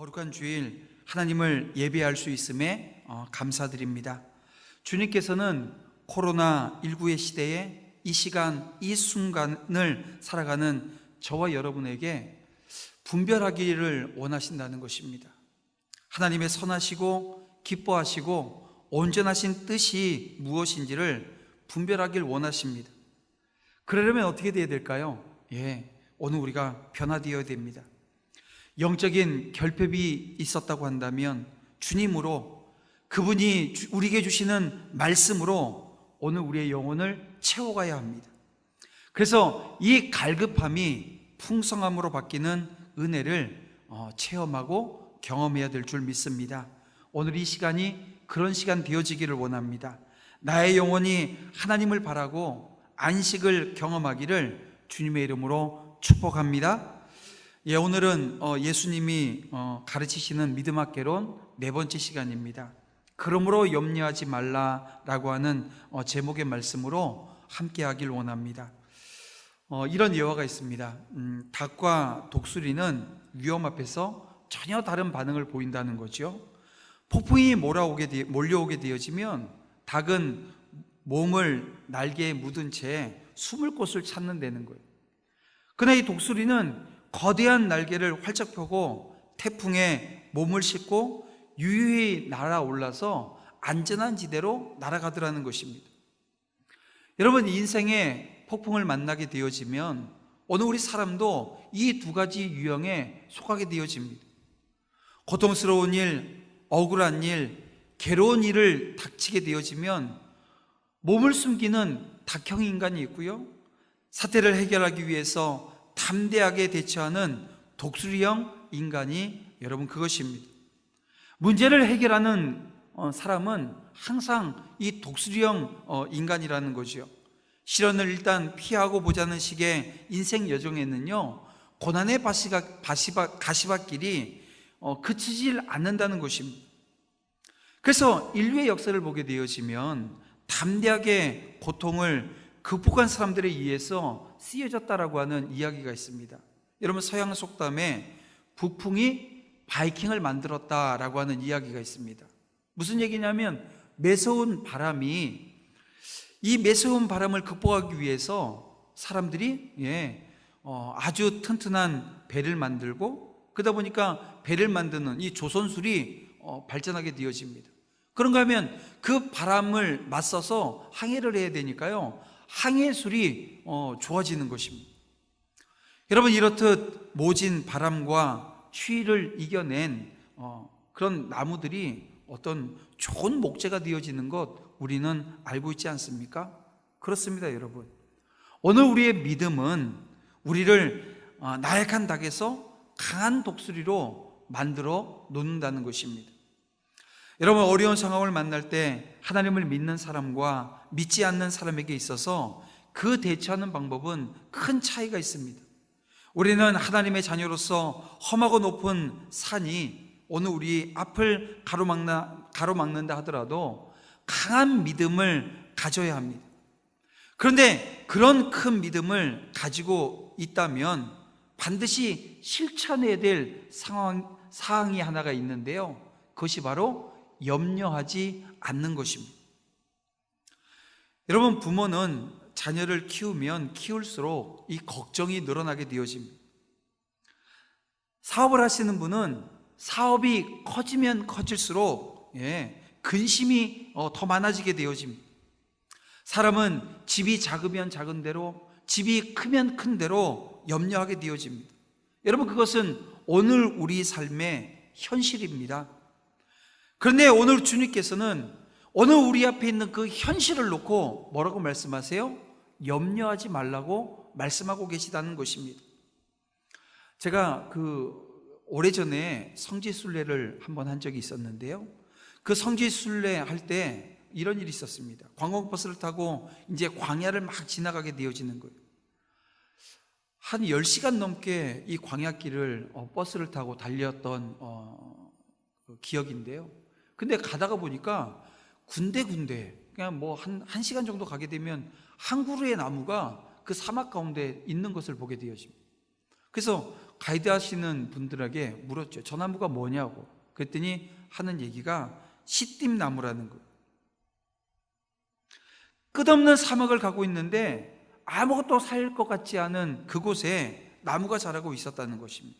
거룩한 주일 하나님을 예배할 수 있음에 감사드립니다. 주님께서는 코로나19의 시대에 이 시간, 이 순간을 살아가는 저와 여러분에게 분별하기를 원하신다는 것입니다. 하나님의 선하시고 기뻐하시고 온전하신 뜻이 무엇인지를 분별하길 원하십니다. 그러려면 어떻게 되어야 될까요? 오늘 우리가 변화되어야 됩니다. 영적인 결핍이 있었다고 한다면 주님으로, 그분이 우리에게 주시는 말씀으로 오늘 우리의 영혼을 채워가야 합니다. 그래서 이 갈급함이 풍성함으로 바뀌는 은혜를 체험하고 경험해야 될 줄 믿습니다. 오늘 이 시간이 그런 시간 되어지기를 원합니다. 나의 영혼이 하나님을 바라고 안식을 경험하기를 주님의 이름으로 축복합니다. 오늘은 예수님이 가르치시는 믿음학개론 네 번째 시간입니다. 그러므로 염려하지 말라라고 하는 제목의 말씀으로 함께 하길 원합니다. 이런 예화가 있습니다. 닭과 독수리는 위험 앞에서 전혀 다른 반응을 보인다는 거죠. 폭풍이 몰려오게 되어지면 닭은 몸을 날개에 묻은 채 숨을 곳을 찾는다는 거예요. 그러나 이 독수리는 거대한 날개를 활짝 펴고 태풍에 몸을 싣고 유유히 날아올라서 안전한 지대로 날아가더라는 것입니다. 여러분, 인생에 폭풍을 만나게 되어지면 어느 우리 사람도 이 두 가지 유형에 속하게 되어집니다. 고통스러운 일, 억울한 일, 괴로운 일을 닥치게 되어지면 몸을 숨기는 닭형 인간이 있고요, 사태를 해결하기 위해서 담대하게 대처하는 독수리형 인간이 여러분 그것입니다. 문제를 해결하는 사람은 항상 이 독수리형 인간이라는 거죠. 시련을 일단 피하고 보자는 식의 인생 여정에는요, 고난의 가시밭길이 그치질 않는다는 것입니다. 그래서 인류의 역사를 보게 되어지면 담대하게 고통을 극복한 사람들에 의해서 쓰여졌다라고 하는 이야기가 있습니다. 여러분, 서양 속담에 북풍이 바이킹을 만들었다라고 하는 이야기가 있습니다. 무슨 얘기냐면 매서운 바람이, 이 매서운 바람을 극복하기 위해서 사람들이 아주 튼튼한 배를 만들고, 그러다 보니까 배를 만드는 이 조선술이 발전하게 되어집니다. 그런가 하면 그 바람을 맞서서 항해를 해야 되니까요, 항해술이 좋아지는 것입니다. 여러분, 이렇듯 모진 바람과 추위를 이겨낸 그런 나무들이 어떤 좋은 목재가 되어지는 것 우리는 알고 있지 않습니까? 그렇습니다, 여러분. 오늘 우리의 믿음은 우리를 나약한 닭에서 강한 독수리로 만들어 놓는다는 것입니다. 여러분, 어려운 상황을 만날 때 하나님을 믿는 사람과 믿지 않는 사람에게 있어서 그 대처하는 방법은 큰 차이가 있습니다. 우리는 하나님의 자녀로서 험하고 높은 산이 오늘 우리 앞을 가로막는다 하더라도 강한 믿음을 가져야 합니다. 그런데 그런 큰 믿음을 가지고 있다면 반드시 실천해야 될 사항이 하나가 있는데요, 그것이 바로 염려하지 않는 것입니다. 여러분, 부모는 자녀를 키우면 키울수록 이 걱정이 늘어나게 되어집니다. 사업을 하시는 분은 사업이 커지면 커질수록 근심이 더 많아지게 되어집니다. 사람은 집이 작으면 작은 대로, 집이 크면 큰 대로 염려하게 되어집니다. 여러분, 그것은 오늘 우리 삶의 현실입니다. 그런데 오늘 주님께서는 오늘 우리 앞에 있는 그 현실을 놓고 뭐라고 말씀하세요? 염려하지 말라고 말씀하고 계시다는 것입니다. 제가 오래전에 성지순례를 한번 한 적이 있었는데요, 그 성지순례 할 때 이런 일이 있었습니다. 관광버스를 타고 이제 광야를 막 지나가게 되어지는 거예요. 한 10시간 넘게 이 광야길을 버스를 타고 달렸던 기억인데요, 근데 가다가 보니까 군데군데 그냥 뭐 한 시간 정도 가게 되면 한 그루의 나무가 그 사막 가운데 있는 것을 보게 되어집니다. 그래서 가이드 하시는 분들에게 물었죠. 저 나무가 뭐냐고. 그랬더니 하는 얘기가 시띠나무라는 거예요. 끝없는 사막을 가고 있는데 아무것도 살 것 같지 않은 그곳에 나무가 자라고 있었다는 것입니다.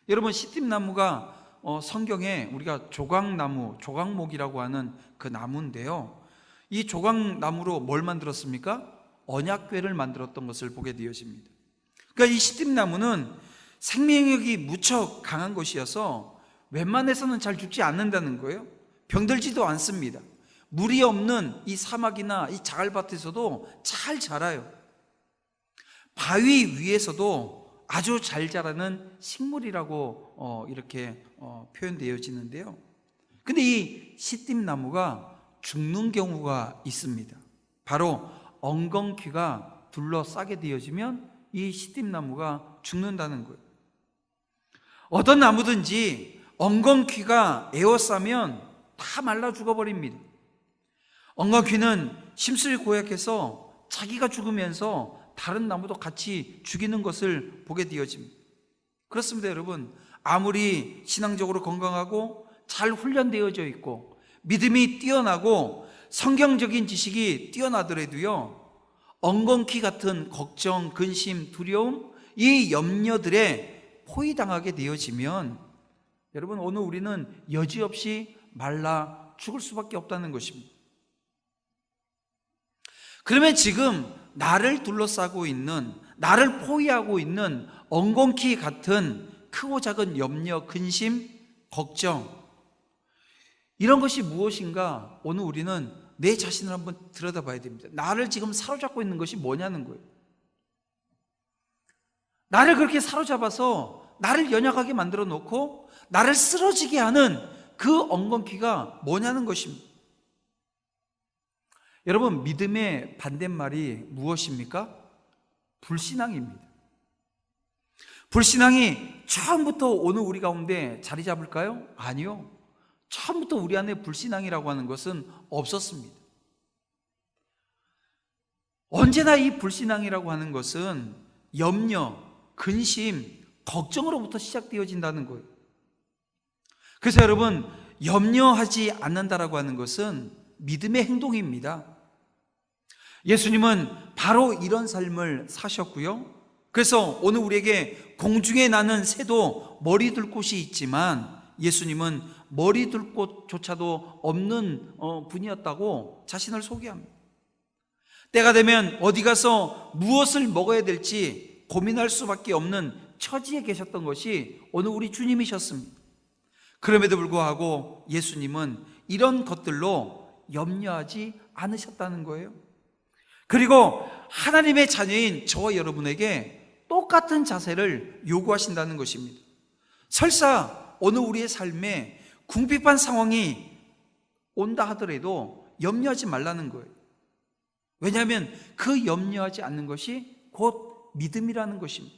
여러분, 시띠나무가 성경에 우리가 조각나무, 조각목이라고 하는 그 나무인데요, 이 조각나무로 뭘 만들었습니까? 언약궤를 만들었던 것을 보게 되어집니다. 그러니까 이 시띠나무는 생명력이 무척 강한 것이어서 웬만해서는 잘 죽지 않는다는 거예요. 병들지도 않습니다. 물이 없는 이 사막이나 이 자갈밭에서도 잘 자라요. 바위 위에서도 아주 잘 자라는 식물이라고 이렇게 표현되어지는데요. 근데 이 시띠나무가 죽는 경우가 있습니다. 바로 엉겅퀴가 둘러싸게 되어지면 이 시띠나무가 죽는다는 거예요. 어떤 나무든지 엉겅퀴가 에워싸면 다 말라 죽어버립니다. 엉겅퀴는 심술이 고약해서 자기가 죽으면서 다른 나무도 같이 죽이는 것을 보게 되어집니다. 그렇습니다, 여러분. 아무리 신앙적으로 건강하고 잘 훈련되어져 있고 믿음이 뛰어나고 성경적인 지식이 뛰어나더라도요, 엉겅퀴 같은 걱정, 근심, 두려움, 이 염려들에 포위당하게 되어지면 여러분, 오늘 우리는 여지없이 말라 죽을 수밖에 없다는 것입니다. 그러면 지금 나를 둘러싸고 있는, 나를 포위하고 있는 엉겅퀴 같은 크고 작은 염려, 근심, 걱정, 이런 것이 무엇인가? 오늘 우리는 내 자신을 한번 들여다봐야 됩니다. 나를 지금 사로잡고 있는 것이 뭐냐는 거예요. 나를 그렇게 사로잡아서 나를 연약하게 만들어 놓고 나를 쓰러지게 하는 그 엉겅퀴가 뭐냐는 것입니다. 여러분, 믿음의 반대말이 무엇입니까? 불신앙입니다. 불신앙이 처음부터 오늘 우리 가운데 자리 잡을까요? 아니요. 처음부터 우리 안에 불신앙이라고 하는 것은 없었습니다. 언제나 이 불신앙이라고 하는 것은 염려, 근심, 걱정으로부터 시작되어진다는 거예요. 그래서 여러분, 염려하지 않는다라고 하는 것은 믿음의 행동입니다. 예수님은 바로 이런 삶을 사셨고요. 그래서 오늘 우리에게 공중에 나는 새도 머리 둘 곳이 있지만 예수님은 머리 둘 곳조차도 없는 분이었다고 자신을 소개합니다. 때가 되면 어디 가서 무엇을 먹어야 될지 고민할 수밖에 없는 처지에 계셨던 것이 오늘 우리 주님이셨습니다. 그럼에도 불구하고 예수님은 이런 것들로 염려하지 않으셨다는 거예요. 그리고 하나님의 자녀인 저와 여러분에게 똑같은 자세를 요구하신다는 것입니다. 설사 오늘 우리의 삶에 궁핍한 상황이 온다 하더라도 염려하지 말라는 거예요. 왜냐하면 그 염려하지 않는 것이 곧 믿음이라는 것입니다.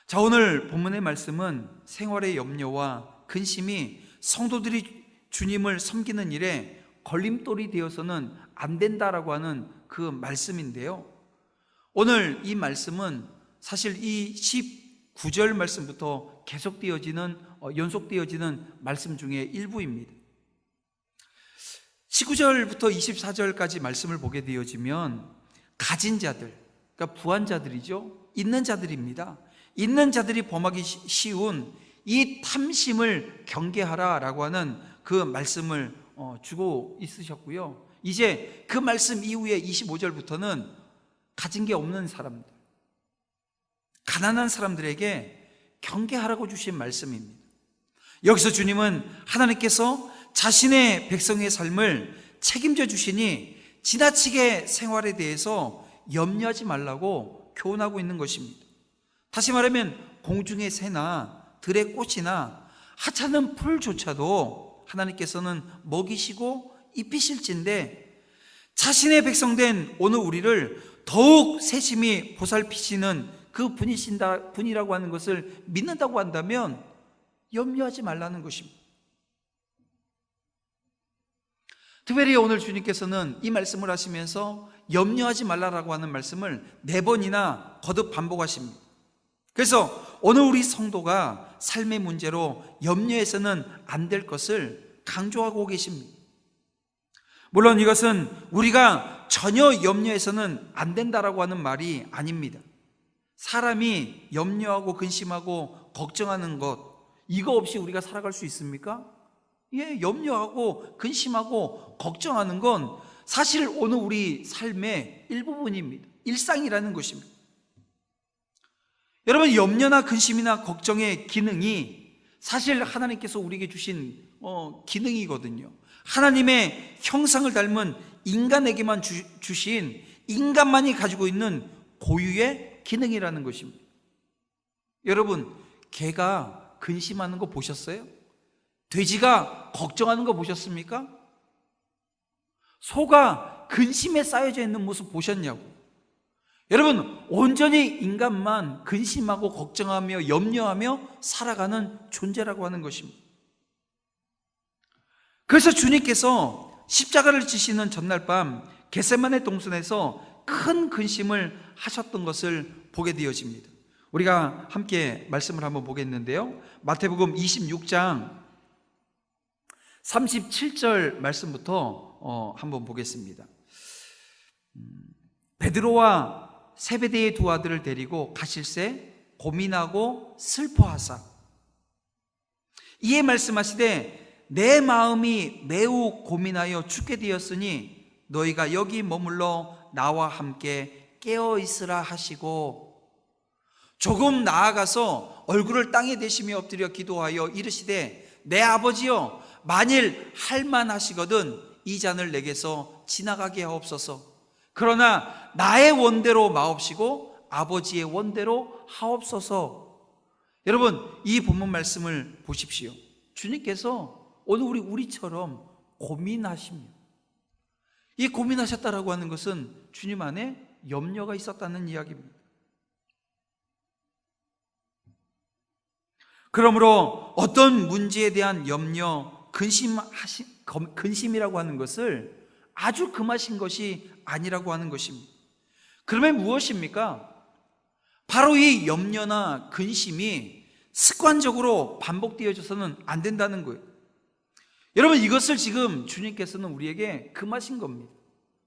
자, 오늘 본문의 말씀은 생활의 염려와 근심이 성도들이 주님을 섬기는 일에 걸림돌이 되어서는 안 된다라고 하는 그 말씀인데요, 오늘 이 말씀은 사실 이 19절 말씀부터 계속되어지는 연속되어지는 말씀 중에 일부입니다. 19절부터 24절까지 말씀을 보게 되어지면 가진 자들, 그러니까 부한 자들이죠. 있는 자들입니다. 있는 자들이 범하기 쉬운 이 탐심을 경계하라라고 하는 그 말씀을 주고 있으셨고요. 이제 그 말씀 이후에 25절부터는 가진 게 없는 사람들, 가난한 사람들에게 경계하라고 주신 말씀입니다. 여기서 주님은 하나님께서 자신의 백성의 삶을 책임져 주시니 지나치게 생활에 대해서 염려하지 말라고 교훈하고 있는 것입니다. 다시 말하면 공중의 새나 들의 꽃이나 하찮은 풀조차도 하나님께서는 먹이시고 입히실진데 자신의 백성된 오늘 우리를 더욱 세심히 보살피시는 그 분이라고 하는 것을 믿는다고 한다면 염려하지 말라는 것입니다. 특별히 오늘 주님께서는 이 말씀을 하시면서 염려하지 말라라고 하는 말씀을 4번이나 거듭 반복하십니다. 그래서 오늘 우리 성도가 삶의 문제로 염려해서는 안 될 것을 강조하고 계십니다. 물론 이것은 우리가 전혀 염려해서는 안 된다라고 하는 말이 아닙니다. 사람이 염려하고 근심하고 걱정하는 것, 이거 없이 우리가 살아갈 수 있습니까? 예, 염려하고 근심하고 걱정하는 건 사실 오늘 우리 삶의 일부분입니다. 일상이라는 것입니다. 여러분, 염려나 근심이나 걱정의 기능이 사실 하나님께서 우리에게 주신 기능이거든요. 하나님의 형상을 닮은 인간에게만 주신, 인간만이 가지고 있는 고유의 기능이라는 것입니다. 여러분, 개가 근심하는 거 보셨어요? 돼지가 걱정하는 거 보셨습니까? 소가 근심에 쌓여져 있는 모습 보셨냐고. 여러분, 온전히 인간만 근심하고 걱정하며 염려하며 살아가는 존재라고 하는 것입니다. 그래서 주님께서 십자가를 지시는 전날 밤 겟세마네 동산에서 큰 근심을 하셨던 것을 보게 되어집니다. 우리가 함께 말씀을 한번 보겠는데요, 마태복음 26장 37절 말씀부터 한번 보겠습니다. 베드로와 세베대의 두 아들을 데리고 가실새 고민하고 슬퍼하사 이에 말씀하시되 내 마음이 매우 고민하여 죽게 되었으니 너희가 여기 머물러 나와 함께 깨어 있으라 하시고 조금 나아가서 얼굴을 땅에 대시며 엎드려 기도하여 이르시되 내 아버지여 만일 할만하시거든 이 잔을 내게서 지나가게 하옵소서. 그러나 나의 원대로 마옵시고 아버지의 원대로 하옵소서. 여러분, 이 본문 말씀을 보십시오. 주님께서 오늘 우리처럼 고민하십니다. 이 고민하셨다라고 하는 것은 주님 안에 염려가 있었다는 이야기입니다. 그러므로 어떤 문제에 대한 염려, 근심이라고 하는 것을 아주 금하신 것이 아니라고 하는 것입니다. 그러면 무엇입니까? 바로 이 염려나 근심이 습관적으로 반복되어져서는 안 된다는 거예요. 여러분, 이것을 지금 주님께서는 우리에게 금하신 겁니다.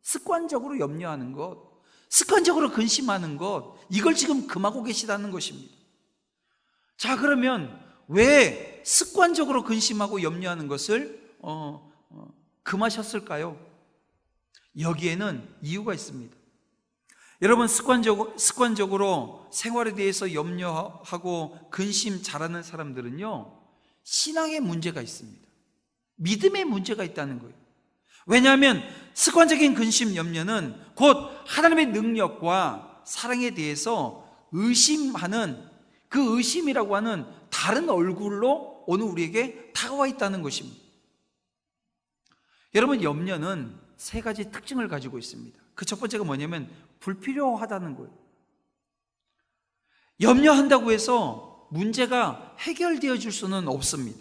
습관적으로 염려하는 것, 습관적으로 근심하는 것, 이걸 지금 금하고 계시다는 것입니다. 자, 그러면 왜 습관적으로 근심하고 염려하는 것을 금하셨을까요? 여기에는 이유가 있습니다. 여러분, 습관적으로 생활에 대해서 염려하고 근심 잘하는 사람들은요, 신앙에 문제가 있습니다. 믿음에 문제가 있다는 거예요. 왜냐하면 습관적인 근심, 염려는 곧 하나님의 능력과 사랑에 대해서 의심하는, 그 의심이라고 하는 다른 얼굴로 오늘 우리에게 다가와 있다는 것입니다. 여러분, 염려는 세 가지 특징을 가지고 있습니다. 그 첫 번째가 뭐냐면 불필요하다는 거예요. 염려한다고 해서 문제가 해결되어질 수는 없습니다.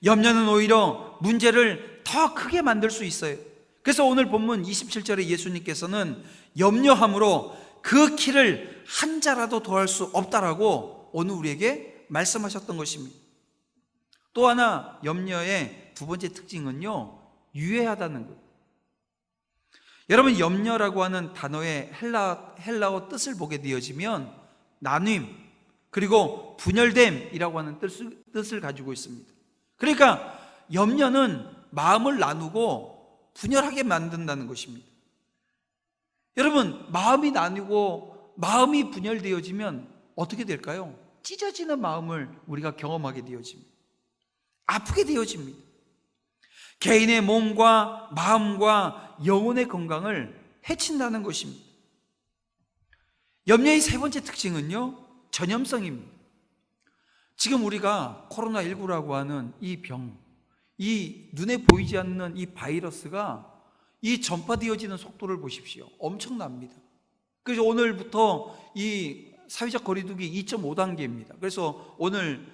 염려는 오히려 문제를 더 크게 만들 수 있어요. 그래서 오늘 본문 27절에 예수님께서는 염려함으로 그 키를 한 자라도 더할 수 없다라고 오늘 우리에게 말씀하셨던 것입니다. 또 하나, 염려의 두 번째 특징은요, 유해하다는 거예요. 여러분, 염려라고 하는 단어의 헬라어 뜻을 보게 되어지면 나눔, 그리고 분열됨이라고 하는 뜻을 가지고 있습니다. 그러니까 염려는 마음을 나누고 분열하게 만든다는 것입니다. 여러분, 마음이 나뉘고 마음이 분열되어지면 어떻게 될까요? 찢어지는 마음을 우리가 경험하게 되어집니다. 아프게 되어집니다. 개인의 몸과 마음과 영혼의 건강을 해친다는 것입니다. 염려의 세 번째 특징은요, 전염성입니다. 지금 우리가 코로나19라고 하는 이 병, 이 눈에 보이지 않는 이 바이러스가 이 전파되어지는 속도를 보십시오. 엄청납니다. 그래서 오늘부터 이 사회적 거리두기 2.5단계입니다. 그래서 오늘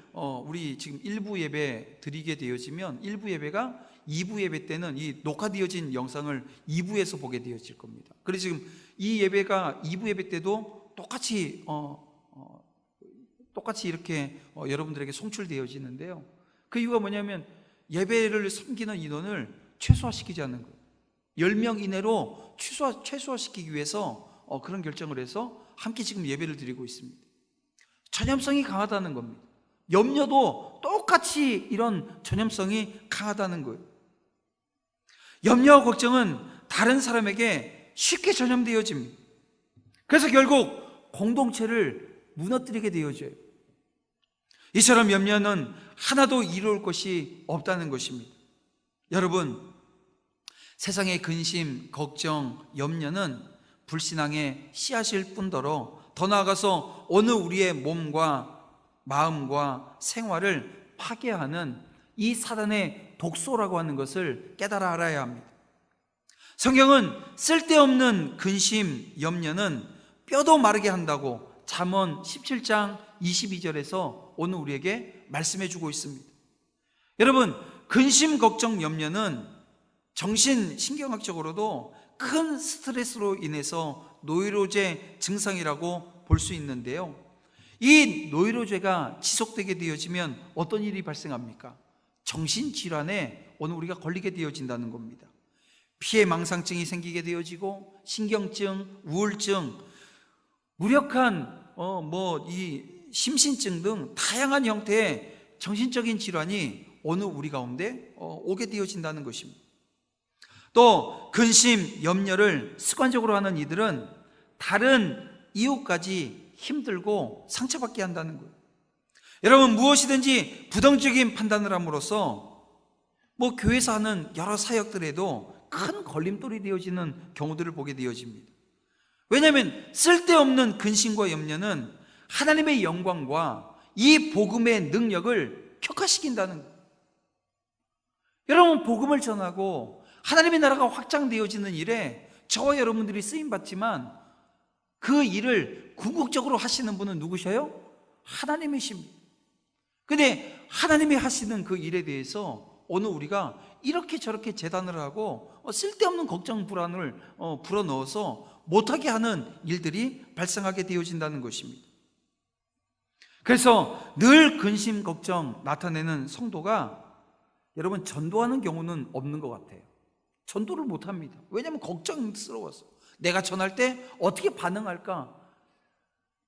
우리 지금 1부 예배 드리게 되어지면 1부 예배가 2부 예배 때는 이 녹화되어진 영상을 2부에서 보게 되어질 겁니다. 그래서 지금 이 예배가 2부 예배 때도 똑같이 똑같이 이렇게 여러분들에게 송출되어지는데요. 그 이유가 뭐냐면 예배를 섬기는 인원을 최소화시키지 않는 거예요. 10명 이내로 최소화시키기 위해서 그런 결정을 해서 함께 지금 예배를 드리고 있습니다. 전염성이 강하다는 겁니다. 염려도 똑같이 이런 전염성이 강하다는 거예요. 염려와 걱정은 다른 사람에게 쉽게 전염되어집니다. 그래서 결국 공동체를 무너뜨리게 되어져요. 이처럼 염려는 하나도 이루어올 것이 없다는 것입니다. 여러분, 세상의 근심, 걱정, 염려는 불신앙의 씨앗일 뿐더러 더 나아가서 오늘 우리의 몸과 마음과 생활을 파괴하는 이 사단의 독소라고 하는 것을 깨달아 알아야 합니다. 성경은 쓸데없는 근심, 염려는 뼈도 마르게 한다고 잠언 17장 22절에서 오늘 우리에게 말씀해 주고 있습니다. 여러분, 근심, 걱정, 염려는 정신신경학적으로도 큰 스트레스로 인해서 노이로제 증상이라고 볼 수 있는데요. 이 노이로제가 지속되게 되어지면 어떤 일이 발생합니까? 정신질환에 오늘 우리가 걸리게 되어진다는 겁니다. 피해망상증이 생기게 되어지고 신경증, 우울증, 무력한 이 심신증 등 다양한 형태의 정신적인 질환이 오늘 우리 가운데 오게 되어진다는 것입니다. 또 근심, 염려를 습관적으로 하는 이들은 다른 이웃까지 힘들고 상처받게 한다는 거예요. 여러분, 무엇이든지 부정적인 판단을 함으로써 교회에서 하는 여러 사역들에도 큰 걸림돌이 되어지는 경우들을 보게 되어집니다. 왜냐하면 쓸데없는 근심과 염려는 하나님의 영광과 이 복음의 능력을 격화시킨다는 거예요. 여러분, 복음을 전하고 하나님의 나라가 확장되어지는 일에 저와 여러분들이 쓰임받지만 그 일을 궁극적으로 하시는 분은 누구셔요? 하나님이십니다. 근데 하나님이 하시는 그 일에 대해서 오늘 우리가 이렇게 저렇게 재단을 하고 쓸데없는 걱정, 불안을 불어넣어서 못하게 하는 일들이 발생하게 되어진다는 것입니다. 그래서 늘 근심, 걱정 나타내는 성도가 여러분 전도하는 경우는 없는 것 같아요. 전도를 못합니다. 왜냐하면 걱정스러워서 내가 전할 때 어떻게 반응할까.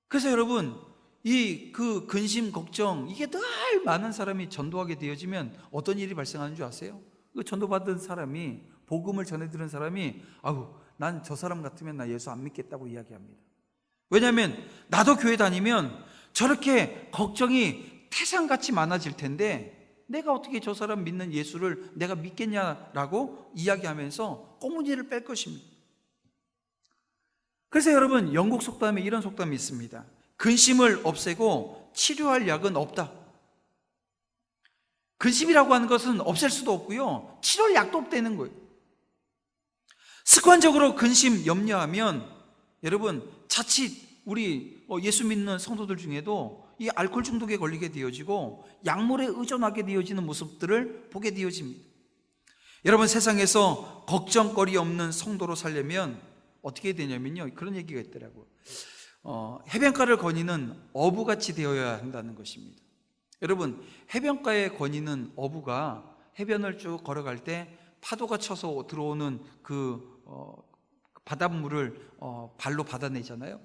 그래서 여러분, 그 근심, 걱정 이게 늘 많은 사람이 전도하게 되어지면 어떤 일이 발생하는 줄 아세요? 그 전도받은 사람이, 복음을 전해 들은 사람이 난 저 사람 같으면 나 예수 안 믿겠다고 이야기합니다. 왜냐하면 나도 교회 다니면 저렇게 걱정이 태산같이 많아질 텐데 내가 어떻게 저 사람 믿는 예수를 내가 믿겠냐라고 이야기하면서 꽁무니를 뺄 것입니다. 그래서 여러분, 영국 속담에 이런 속담이 있습니다. 근심을 없애고 치료할 약은 없다. 근심이라고 하는 것은 없앨 수도 없고요, 치료할 약도 없다는 거예요. 습관적으로 근심, 염려하면 여러분 자칫 우리 예수 믿는 성도들 중에도 이 알코올 중독에 걸리게 되어지고 약물에 의존하게 되어지는 모습들을 보게 되어집니다. 여러분, 세상에서 걱정거리 없는 성도로 살려면 어떻게 되냐면요, 그런 얘기가 있더라고요. 해변가를 거니는 어부같이 되어야 한다는 것입니다. 여러분, 해변가에 거니는 어부가 해변을 쭉 걸어갈 때 파도가 쳐서 들어오는 그 바닷물을 발로 받아내잖아요.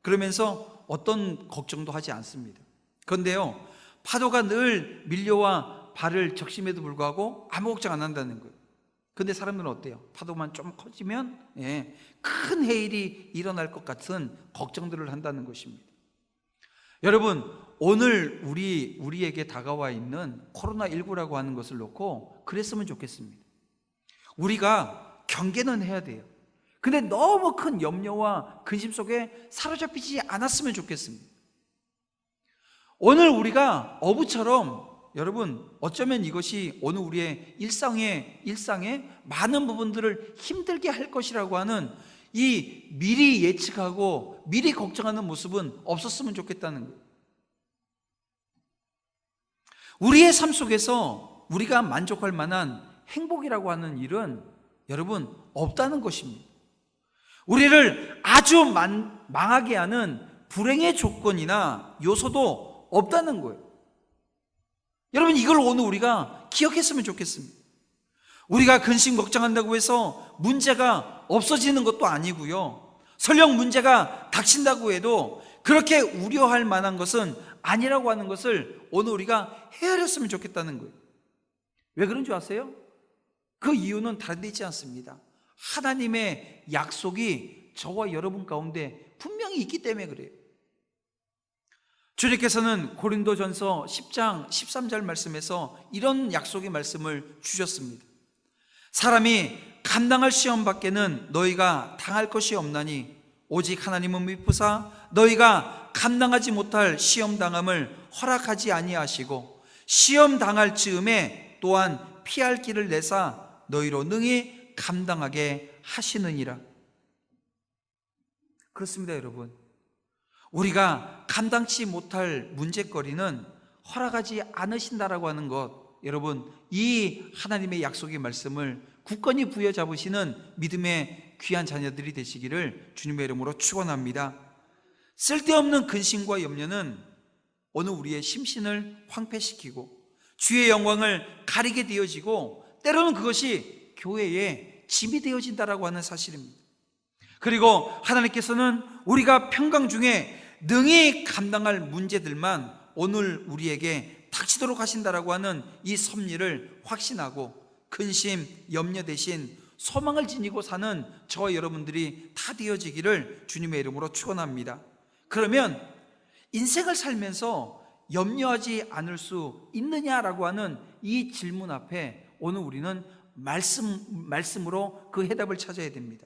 그러면서 어떤 걱정도 하지 않습니다. 그런데요, 파도가 늘 밀려와 발을 적심에도 불구하고 아무 걱정 안 한다는 거예요. 근데 사람들은 어때요? 파도만 좀 커지면 큰 해일이 일어날 것 같은 걱정들을 한다는 것입니다. 여러분, 오늘 우리에게 다가와 있는 코로나19라고 하는 것을 놓고 그랬으면 좋겠습니다. 우리가 경계는 해야 돼요. 근데 너무 큰 염려와 근심 속에 사로잡히지 않았으면 좋겠습니다. 오늘 우리가 어부처럼 여러분, 어쩌면 이것이 오늘 우리의 일상의 많은 부분들을 힘들게 할 것이라고 하는 이 미리 예측하고 미리 걱정하는 모습은 없었으면 좋겠다는 거예요. 우리의 삶 속에서 우리가 만족할 만한 행복이라고 하는 일은 여러분 없다는 것입니다. 우리를 아주 망하게 하는 불행의 조건이나 요소도 없다는 거예요. 여러분, 이걸 오늘 우리가 기억했으면 좋겠습니다. 우리가 근심 걱정한다고 해서 문제가 없어지는 것도 아니고요, 설령 문제가 닥친다고 해도 그렇게 우려할 만한 것은 아니라고 하는 것을 오늘 우리가 헤아렸으면 좋겠다는 거예요. 왜 그런 줄 아세요? 그 이유는 다른 데 있지 않습니다. 하나님의 약속이 저와 여러분 가운데 분명히 있기 때문에 그래요. 주님께서는 고린도전서 10장 13절 말씀에서 이런 약속의 말씀을 주셨습니다. 사람이 감당할 시험 밖에는 너희가 당할 것이 없나니 오직 하나님은 미쁘사 너희가 감당하지 못할 시험 당함을 허락하지 아니하시고 시험 당할 즈음에 또한 피할 길을 내사 너희로 능히 감당하게 하시느니라. 그렇습니다, 여러분. 우리가 감당치 못할 문제거리는 허락하지 않으신다라고 하는 것, 여러분, 이 하나님의 약속의 말씀을 굳건히 부여잡으시는 믿음의 귀한 자녀들이 되시기를 주님의 이름으로 축원합니다. 쓸데없는 근심과 염려는 오늘 우리의 심신을 황폐시키고 주의 영광을 가리게 되어지고 때로는 그것이 교회의 짐이 되어진다라고 하는 사실입니다. 그리고 하나님께서는 우리가 평강 중에 능히 감당할 문제들만 오늘 우리에게 닥치도록 하신다라고 하는 이 섭리를 확신하고 근심, 염려 대신 소망을 지니고 사는 저와 여러분들이 다 되어지기를 주님의 이름으로 축원합니다. 그러면 인생을 살면서 염려하지 않을 수 있느냐라고 하는 이 질문 앞에 오늘 우리는 말씀으로 그 해답을 찾아야 됩니다.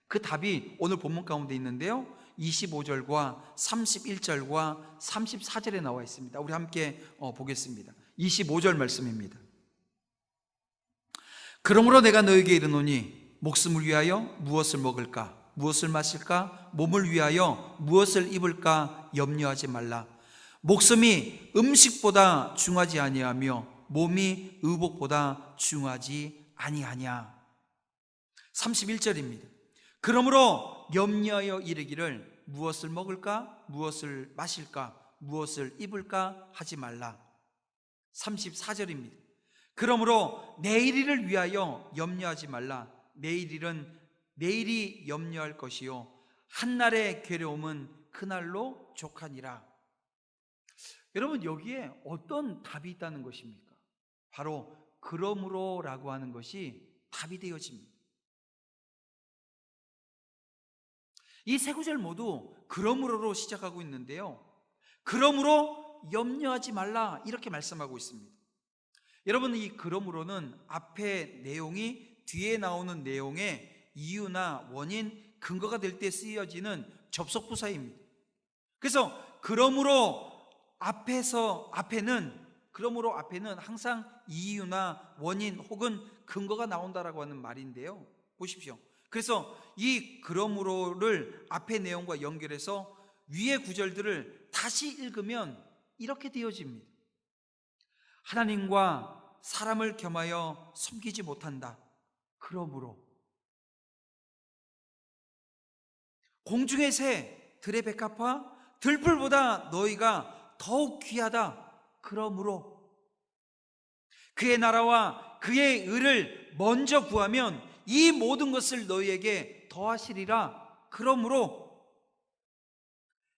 그 답이 오늘 본문 가운데 있는데요, 25절과 31절과 34절에 나와 있습니다. 우리 함께 보겠습니다. 25절 말씀입니다. 그러므로 내가 너에게 이르노니 목숨을 위하여 무엇을 먹을까, 무엇을 마실까, 몸을 위하여 무엇을 입을까 염려하지 말라. 목숨이 음식보다 중하지 아니하며 몸이 의복보다 중하지 아니하냐. 31절입니다. 그러므로 염려하여 이르기를 무엇을 먹을까, 무엇을 마실까, 무엇을 입을까 하지 말라. 34절입니다. 그러므로 내일을 위하여 염려하지 말라. 내일이 염려할 것이요 한날의 괴로움은 그날로 족하니라. 여러분, 여기에 어떤 답이 있다는 것입니까? 바로 그러므로라고 하는 것이 답이 되어집니다. 이 세 구절 모두 그러므로로 시작하고 있는데요, 그러므로 염려하지 말라 이렇게 말씀하고 있습니다. 여러분, 이 그러므로는 앞에 내용이 뒤에 나오는 내용의 이유나 원인, 근거가 될 때 쓰여지는 접속부사입니다. 그래서 그러므로 앞에는 항상 이유나 원인 혹은 근거가 나온다라고 하는 말인데요, 보십시오. 그래서 이 그러므로를 앞의 내용과 연결해서 위의 구절들을 다시 읽으면 이렇게 되어집니다. 하나님과 사람을 겸하여 섬기지 못한다. 그러므로 공중의 새, 들의 백합화, 들풀보다 너희가 더욱 귀하다. 그러므로 그의 나라와 그의 의를 먼저 구하면 이 모든 것을 너희에게 더하시리라. 그러므로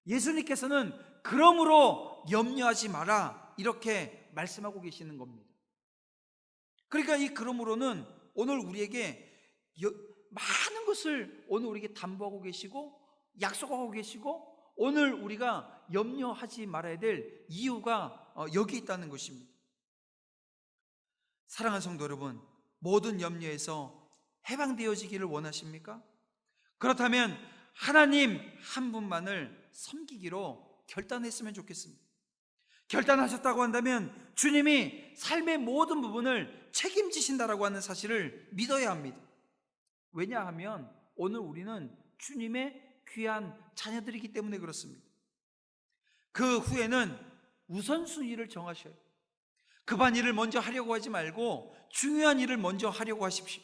예수님께서는 그러므로 염려하지 마라 이렇게 말씀하고 계시는 겁니다. 그러니까 이 그러므로는 오늘 우리에게 많은 것을 오늘 우리에게 담보하고 계시고 약속하고 계시고 오늘 우리가 염려하지 말아야 될 이유가 여기 있다는 것입니다. 사랑하는 성도 여러분, 모든 염려에서 해방되어지기를 원하십니까? 그렇다면 하나님 한 분만을 섬기기로 결단했으면 좋겠습니다. 결단하셨다고 한다면 주님이 삶의 모든 부분을 책임지신다라고 하는 사실을 믿어야 합니다. 왜냐하면 오늘 우리는 주님의 귀한 자녀들이기 때문에 그렇습니다. 그 후에는 우선순위를 정하셔요. 급한 일을 먼저 하려고 하지 말고 중요한 일을 먼저 하려고 하십시오.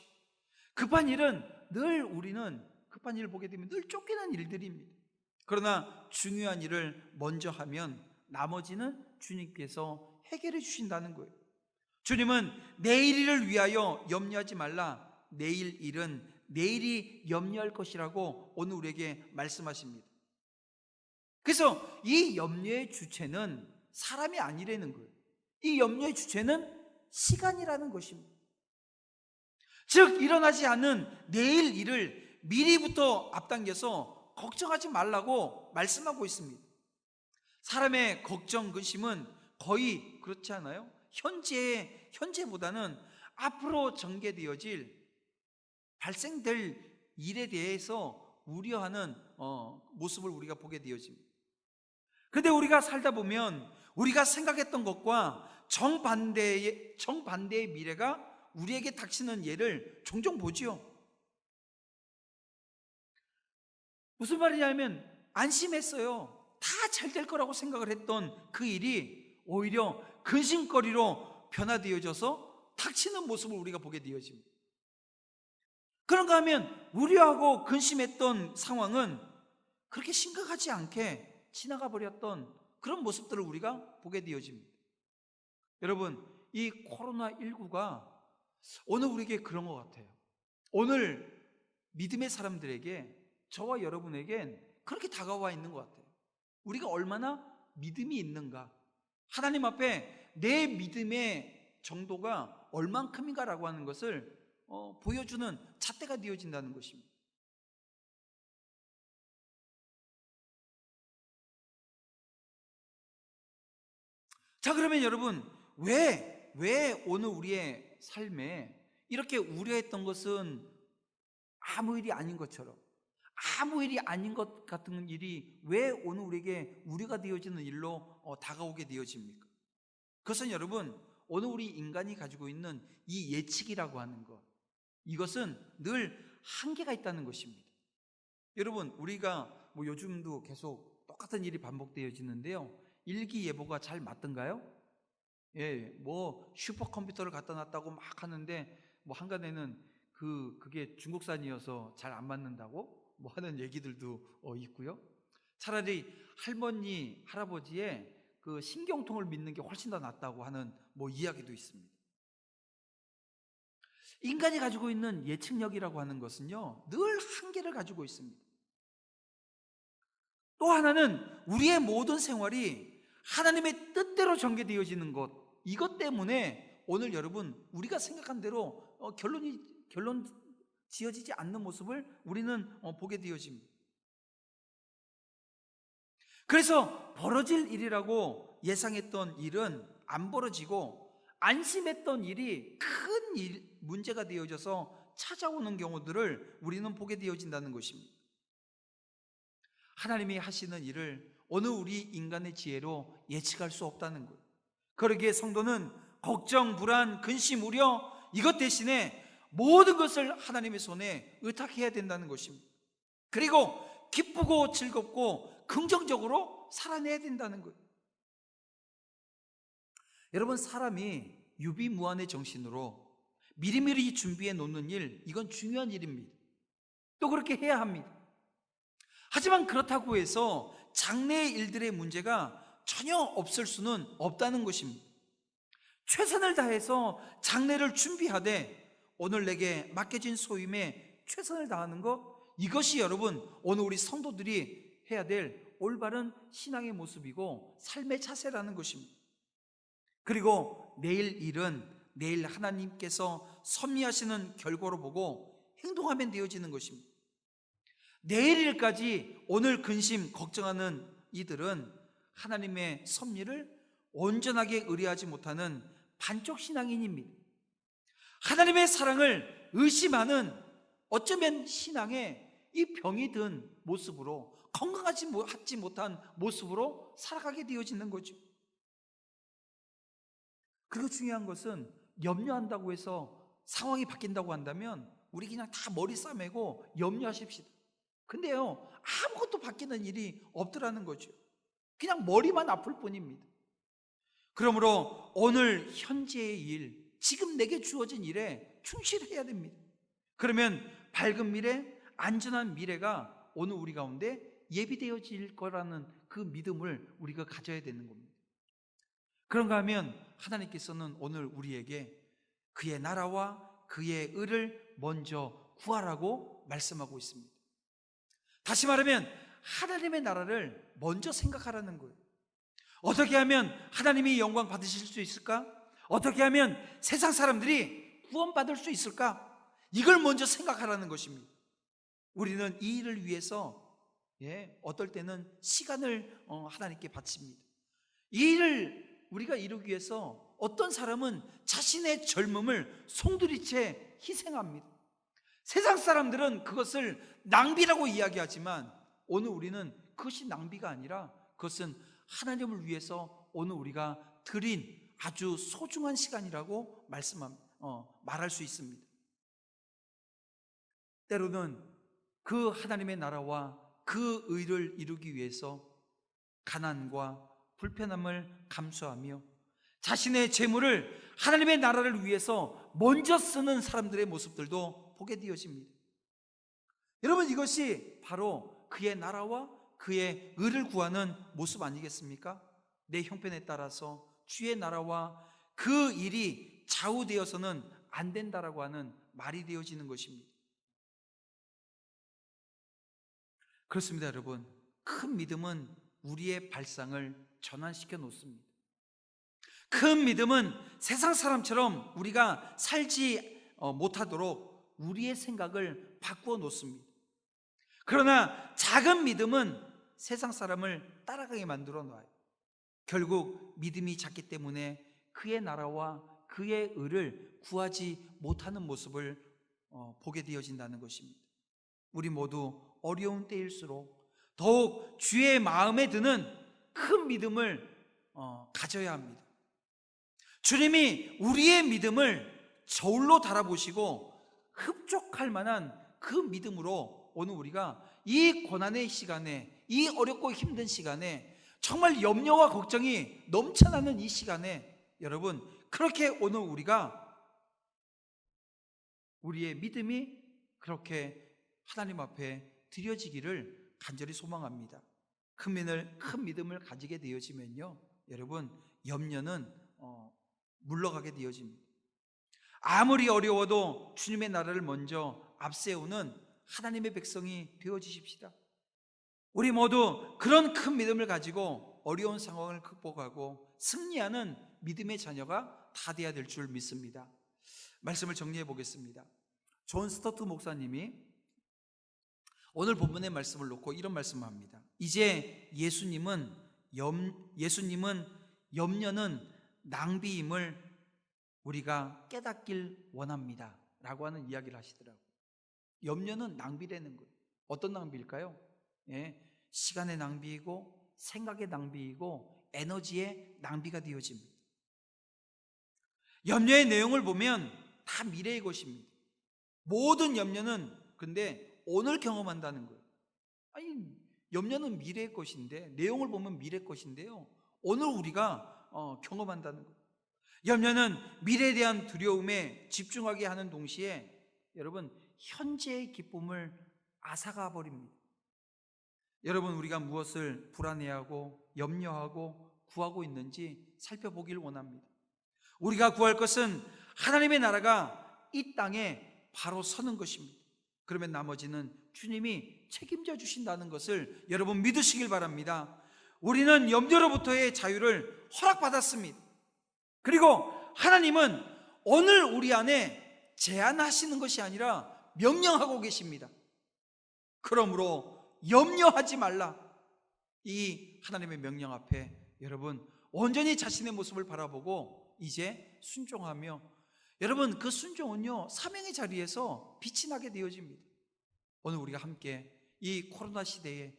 급한 일은 우리는 급한 일을 보게 되면 늘 쫓기는 일들입니다. 그러나 중요한 일을 먼저 하면 나머지는 주님께서 해결해 주신다는 거예요. 주님은 내일 일을 위하여 염려하지 말라. 내일 일은 내일이 염려할 것이라고 오늘 우리에게 말씀하십니다. 그래서 이 염려의 주체는 사람이 아니라는 거예요. 이 염려의 주체는 시간이라는 것입니다. 즉 일어나지 않은 내일 일을 미리부터 앞당겨서 걱정하지 말라고 말씀하고 있습니다. 사람의 걱정, 근심은 거의 그렇지 않아요? 현재보다는 앞으로 전개되어질 발생될 일에 대해서 우려하는 모습을 우리가 보게 되어집니다. 그런데 우리가 살다 보면 우리가 생각했던 것과 정반대의 미래가 우리에게 닥치는 예를 종종 보지요. 무슨 말이냐면 안심했어요. 다 잘 될 거라고 생각을 했던 그 일이 오히려 근심거리로 변화되어져서 닥치는 모습을 우리가 보게 되어집니다. 그런가 하면 우려하고 근심했던 상황은 그렇게 심각하지 않게 지나가 버렸던 그런 모습들을 우리가 보게 되어집니다. 여러분, 이 코로나19가 오늘 우리에게 그런 것 같아요. 오늘 믿음의 사람들에게, 저와 여러분에겐 그렇게 다가와 있는 것 같아요. 우리가 얼마나 믿음이 있는가, 하나님 앞에 내 믿음의 정도가 얼만큼인가라고 하는 것을 보여주는 잣대가 되어진다는 것입니다. 자, 그러면 여러분, 왜 오늘 우리의 삶에 이렇게 우려했던 것은 아무 일이 아닌 것처럼, 아무 일이 아닌 것 같은 일이 왜 오늘 우리에게 우려가 되어지는 일로 다가오게 되어집니까? 그것은 여러분, 오늘 우리 인간이 가지고 있는 이 예측이라고 하는 것, 이것은 늘 한계가 있다는 것입니다. 여러분, 우리가 요즘도 계속 똑같은 일이 반복되어지는데요, 일기예보가 잘 맞던가요? 예, 슈퍼컴퓨터를 갖다 놨다고 막 하는데 한간에는 그게 중국산이어서 잘 안 맞는다고 하는 얘기들도 있고요. 차라리 할머니, 할아버지의 그 신경통을 믿는 게 훨씬 더 낫다고 하는 이야기도 있습니다. 인간이 가지고 있는 예측력이라고 하는 것은요, 늘 한계를 가지고 있습니다. 또 하나는 우리의 모든 생활이 하나님의 뜻대로 전개되어지는 것, 이것 때문에 오늘 여러분, 우리가 생각한 대로 결론 지어지지 않는 모습을 우리는 보게 되어집니다. 그래서 벌어질 일이라고 예상했던 일은 안 벌어지고, 안심했던 일이 큰 문제가 되어져서 찾아오는 경우들을 우리는 보게 되어진다는 것입니다. 하나님이 하시는 일을 어느 우리 인간의 지혜로 예측할 수 없다는 것. 그러기에 성도는 걱정, 불안, 근심, 우려, 이것 대신에 모든 것을 하나님의 손에 의탁해야 된다는 것입니다. 그리고 기쁘고 즐겁고 긍정적으로 살아내야 된다는 거예요. 여러분, 사람이 유비무환의 정신으로 미리미리 준비해 놓는 일, 이건 중요한 일입니다. 또 그렇게 해야 합니다. 하지만 그렇다고 해서 장래의 일들의 문제가 전혀 없을 수는 없다는 것입니다. 최선을 다해서 장래를 준비하되 오늘 내게 맡겨진 소임에 최선을 다하는 것, 이것이 여러분 오늘 우리 성도들이 해야 될 올바른 신앙의 모습이고 삶의 자세라는 것입니다. 그리고 내일 일은 내일 하나님께서 섭리하시는 결과로 보고 행동하면 되어지는 것입니다. 내일 일까지 오늘 근심, 걱정하는 이들은 하나님의 섭리를 온전하게 의뢰하지 못하는 반쪽 신앙인입니다. 하나님의 사랑을 의심하는, 어쩌면 신앙에 이 병이 든 모습으로, 건강하지 못한 모습으로 살아가게 되어지는 거죠. 그리고 중요한 것은 염려한다고 해서 상황이 바뀐다고 한다면 우리 그냥 다 머리 싸매고 염려하십시다. 근데요, 아무것도 바뀌는 일이 없더라는 거죠. 그냥 머리만 아플 뿐입니다. 그러므로 오늘 현재의 일, 지금 내게 주어진 일에 충실해야 됩니다. 그러면 밝은 미래, 안전한 미래가 오늘 우리 가운데 예비되어질 거라는 그 믿음을 우리가 가져야 되는 겁니다. 그런가 하면 하나님께서는 오늘 우리에게 그의 나라와 그의 의를 먼저 구하라고 말씀하고 있습니다. 다시 말하면 하나님의 나라를 먼저 생각하라는 거예요. 어떻게 하면 하나님이 영광 받으실 수 있을까? 어떻게 하면 세상 사람들이 구원받을 수 있을까? 이걸 먼저 생각하라는 것입니다. 우리는 이 일을 위해서 어떨 때는 시간을 하나님께 바칩니다. 이 일을 우리가 이루기 위해서 어떤 사람은 자신의 젊음을 송두리째 희생합니다. 세상 사람들은 그것을 낭비라고 이야기하지만 오늘 우리는 그것이 낭비가 아니라 그것은 하나님을 위해서 오늘 우리가 드린 아주 소중한 시간이라고 말할 수 있습니다. 때로는 그 하나님의 나라와 그 의를 이루기 위해서 가난과 불편함을 감수하며 자신의 재물을 하나님의 나라를 위해서 먼저 쓰는 사람들의 모습들도 보게 되어집니다. 여러분, 이것이 바로 그의 나라와 그의 의를 구하는 모습 아니겠습니까? 내 형편에 따라서 주의 나라와 그 일이 좌우되어서는 안 된다라고 하는 말이 되어지는 것입니다. 그렇습니다, 여러분. 큰 믿음은 우리의 발상을 전환시켜 놓습니다. 큰 믿음은 세상 사람처럼 우리가 살지 못하도록 우리의 생각을 바꾸어 놓습니다. 그러나 작은 믿음은 세상 사람을 따라가게 만들어 놔요. 결국 믿음이 작기 때문에 그의 나라와 그의 의를 구하지 못하는 모습을 보게 되어진다는 것입니다. 우리 모두 어려운 때일수록 더욱 주의 마음에 드는 큰 믿음을 가져야 합니다. 주님이 우리의 믿음을 저울로 달아보시고 흡족할 만한 그 믿음으로 오늘 우리가 이 고난의 시간에, 이 어렵고 힘든 시간에, 정말 염려와 걱정이 넘쳐나는 이 시간에 여러분, 그렇게 오늘 우리의 믿음이 그렇게 하나님 앞에 드려지기를 간절히 소망합니다. 큰 믿음을 가지게 되어지면요, 여러분, 염려는 물러가게 되어집니다. 아무리 어려워도 주님의 나라를 먼저 앞세우는 하나님의 백성이 되어지십시다. 우리 모두 그런 큰 믿음을 가지고 어려운 상황을 극복하고 승리하는 믿음의 자녀가 다 되어야 될 줄 믿습니다. 말씀을 정리해 보겠습니다. 존 스토트 목사님이 오늘 본문의 말씀을 놓고 이런 말씀을 합니다. 이제 예수님은 염려는 낭비임을 우리가 깨닫길 원합니다 라고 하는 이야기를 하시더라고요. 염려는 낭비라는 거예요. 어떤 낭비일까요? 시간의 낭비이고 생각의 낭비이고 에너지의 낭비가 되어집니다. 염려의 내용을 보면 다 미래의 것입니다. 모든 염려는 근데 오늘 경험한다는 거예요. 아니, 염려는 미래의 것인데, 내용을 보면 미래의 것인데요, 오늘 우리가 경험한다는 거예요. 염려는 미래에 대한 두려움에 집중하게 하는 동시에 여러분, 현재의 기쁨을 앗아가 버립니다. 여러분, 우리가 무엇을 불안해하고 염려하고 구하고 있는지 살펴보길 원합니다. 우리가 구할 것은 하나님의 나라가 이 땅에 바로 서는 것입니다. 그러면 나머지는 주님이 책임져 주신다는 것을 여러분 믿으시길 바랍니다. 우리는 염려로부터의 자유를 허락받았습니다. 그리고 하나님은 오늘 우리 안에 제안하시는 것이 아니라 명령하고 계십니다. 그러므로 염려하지 말라. 이 하나님의 명령 앞에 여러분 온전히 자신의 모습을 바라보고 이제 순종하며, 여러분 그 순종은요, 사명의 자리에서 빛이 나게 되어집니다. 오늘 우리가 함께 이 코로나 시대에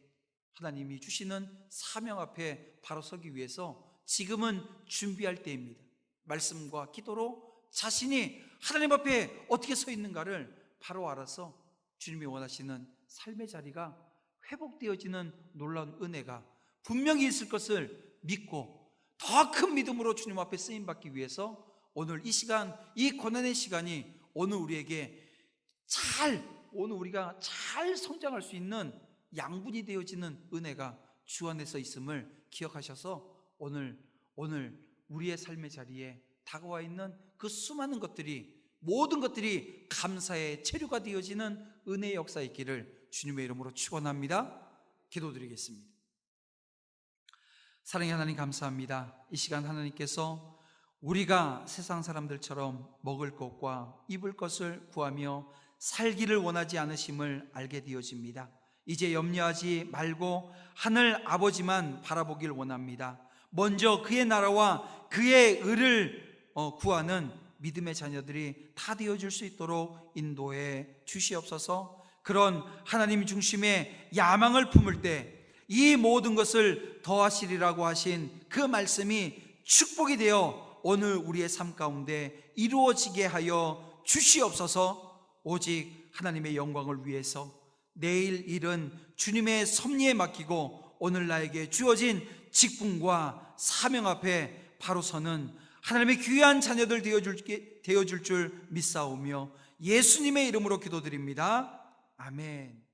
하나님이 주시는 사명 앞에 바로 서기 위해서 지금은 준비할 때입니다. 말씀과 기도로 자신이 하나님 앞에 어떻게 서 있는가를 바로 알아서 주님이 원하시는 삶의 자리가 회복되어지는 놀라운 은혜가 분명히 있을 것을 믿고 더 큰 믿음으로 주님 앞에 쓰임받기 위해서 오늘 이 시간, 이 고난의 시간이 오늘 우리가 잘 성장할 수 있는 양분이 되어지는 은혜가 주 안에서 있음을 기억하셔서 오늘 우리의 삶의 자리에 다가와 있는 그 수많은 것들이, 모든 것들이 감사의 체류가 되어지는 은혜의 역사 있기를 주님의 이름으로 축원합니다. 기도드리겠습니다. 사랑의 하나님, 감사합니다. 이 시간 하나님께서 우리가 세상 사람들처럼 먹을 것과 입을 것을 구하며 살기를 원하지 않으심을 알게 되어집니다. 이제 염려하지 말고 하늘 아버지만 바라보길 원합니다. 먼저 그의 나라와 그의 의를 구하는 믿음의 자녀들이 다 되어줄 수 있도록 인도해 주시옵소서. 그런 하나님 중심의 야망을 품을 때 이 모든 것을 더하시리라고 하신 그 말씀이 축복이 되어 오늘 우리의 삶 가운데 이루어지게 하여 주시옵소서. 오직 하나님의 영광을 위해서 내일 일은 주님의 섭리에 맡기고 오늘 나에게 주어진 직분과 사명 앞에 바로 서는 하나님의 귀한 자녀들 되어줄 줄 믿사오며 예수님의 이름으로 기도드립니다. 아멘.